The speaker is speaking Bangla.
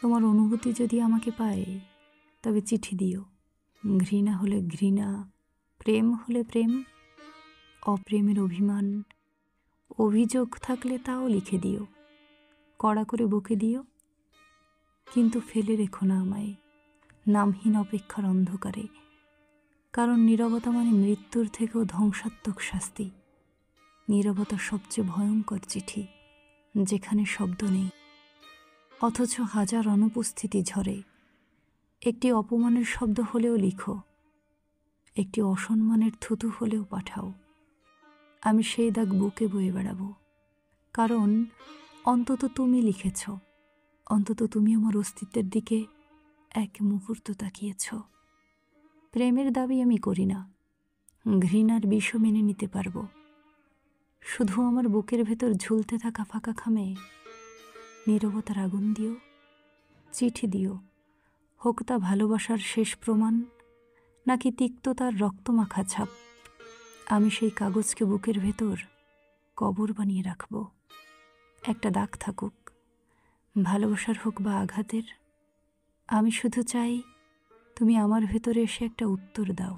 তোমার অনুভূতি যদি আমাকে পায় তবে চিঠি দিও। ঘৃণা হলে ঘৃণা, প্রেম হলে প্রেম, অপ্রেমের অভিমান, অভিযোগ থাকলে তাও লিখে দিও, কড়া করে বকে দিও। কিন্তু ফেলে রেখো না আমায় নামহীন অপেক্ষার অন্ধকারে, কারণ নীরবতা মানে মৃত্যুর থেকেও ধ্বংসাত্মক শাস্তি। নীরবতা সবচেয়ে ভয়ঙ্কর চিঠি, যেখানে শব্দ নেই অথচ হাজার অনুপস্থিতি ঝরে। একটি অপমানের শব্দ হলেও লিখো, একটি অসম্মানের থুতু হলেও পাঠাও। আমি সেই দাগ বুকে বয়ে বেড়াবো, কারণ অন্তত তুমি লিখেছ, অন্তত তুমি আমার অস্তিত্বের দিকে এক মুহূর্ত তাকিয়েছ। প্রেমের দাবি আমি করি না, ঘৃণার বিষও মেনে নিতে পারবো। শুধু আমার বুকের ভেতর ঝুলতে থাকা ফাঁকা খামে নীরবতার আগুন দিও, চিঠি দিও। হোক তা ভালোবাসার শেষ প্রমাণ, নাকি তিক্ততার রক্তমাখা ছাপ। আমি সেই কাগজকে বুকের ভেতর কবর বানিয়ে রাখব। একটা দাগ থাকুক, ভালোবাসার হোক বা আঘাতের। আমি শুধু চাই তুমি আমার ভেতরে এসে একটা উত্তর দাও।